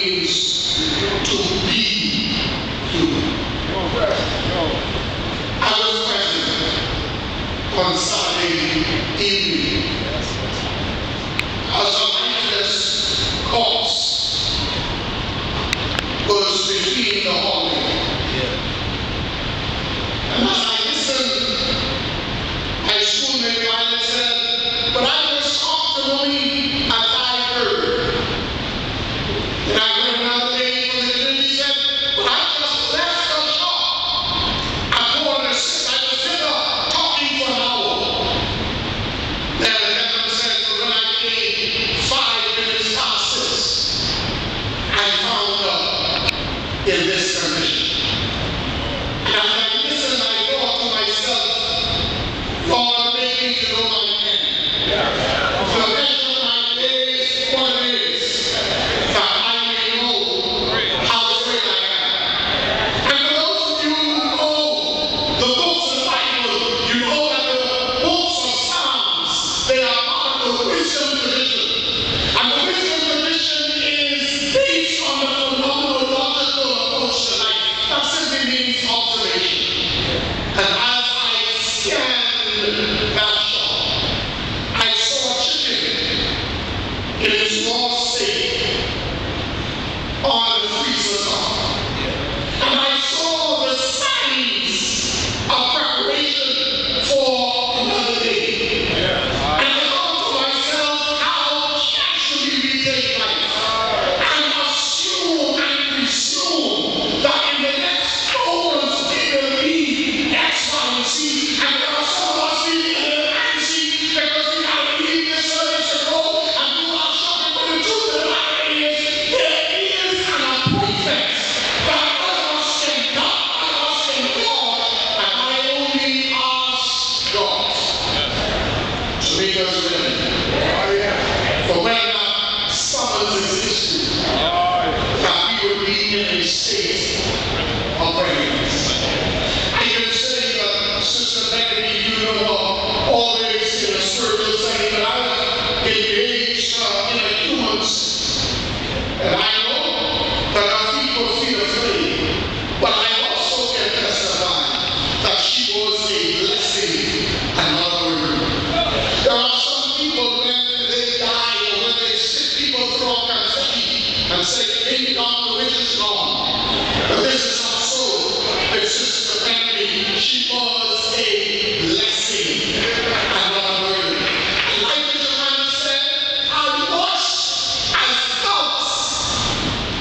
means to be human. I was present on Saturday evening as a lifeless corpse was between the hallway. And as I listened, my schoolmate Violet said, but I just talked to mommy as I heard. And I heard another lady from the community said, but I just left the shop. I go on the sit. I was in there talking for an hour. Then the gentleman said, but when I came 5 minutes past 6, I found her in this condition. And as I listened, I thought to myself, Lord, make me to know my end. The rest of my days, what it is, that I may know how great I am. And for those of you who know the books of the Bible, you know that the books of Psalms, they are part of the wisdom tradition. And the wisdom tradition is based on the phenomenological approach to life. That simply means observation. And as I scanned that shop, I saw a chicken in its raw state on the freezer top. And I saw the signs of preparation for another day. And I thought to myself, how casually we take life and assume and presume that in the next moments it will be X, Y, and Z. And there are some of us feeling a little antsy because we have to leave this service to go and do our shopping. But the truth of the matter is, there is an appointment that none of us can God, none of us can God, and I only ask God to make us ready. For when that summons existed, that we would be in a state of readiness. I can say that Sister Beneby, you know her always in a spiritual setting, but I've engaged in a human sense. And I know that our people feel afraid, but I also can testify that she was a blessing and not a burden. There are some people when they die or when they sick, people throw confetti and say, maybe God, the witch is gone. But this is not so. With Sister Beneby, she was a blessing and not a burden. And like Bishop Ryan said, I watched as thoughts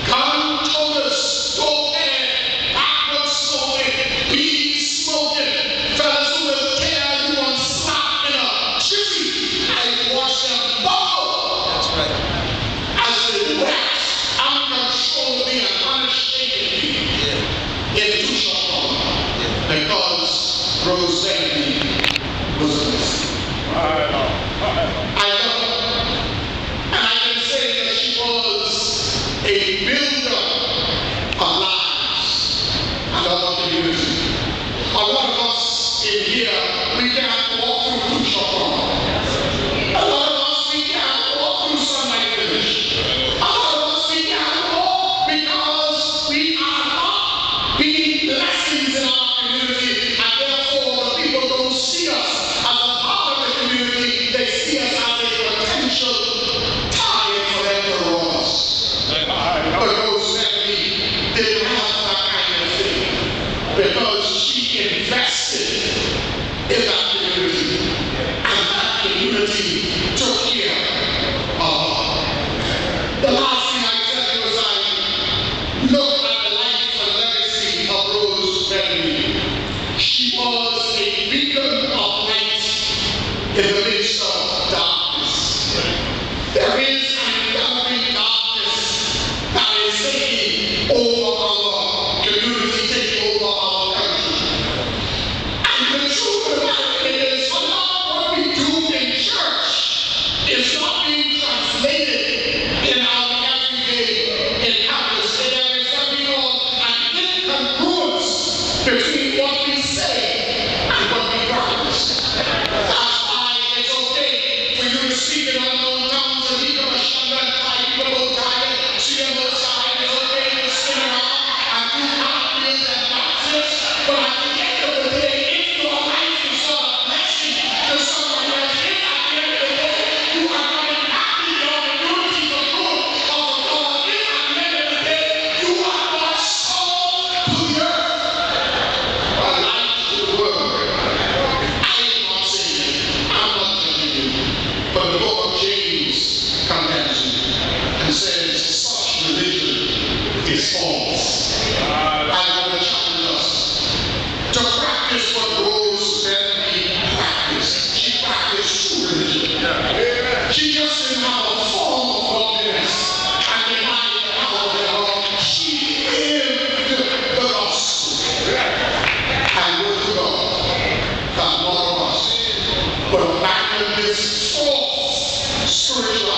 come told us, go there, backward smoking, weed smoking, fellas who will tear you and slap in a jiffy. I watched them bow. That's right. As they waxed uncontrollably and unashamedly into shop because Rosetta was a blessing. I love her. And I can say that she was a builder of lives and of our community. A lot of us in here, we can't walk through two shop. A lot of us, we can't walk through Sunlight Village. A lot of us, we can't walk because we are not being blessings in our community, and therefore the people don't see us as a part of the community. They see us as a potential target for them to rob us. But Rosetta didn't have that kind of thing because she invested in that community, and that community took care of her. The last thing I tell you is I look at the life and legacy of Rose Beneby. She was a beacon of light in the midst of darkness. There is an enveloping darkness that is taking over our community, taking over our country. And the truth of the matter is, a lot of what we do in church is not being translated in our everyday encounters. There is something called an incongruence between what we say and what we practice. That's why it's okay for you to speak in unknown tongues and people are shut and people go tired, see them outside. response. I want to challenge us to practice what Rose Beneby practiced. She practiced true religion. She just didn't have a form of godliness and denied the power thereof. She lived the gospel. And word to God, that none of us would abandon this false spiritual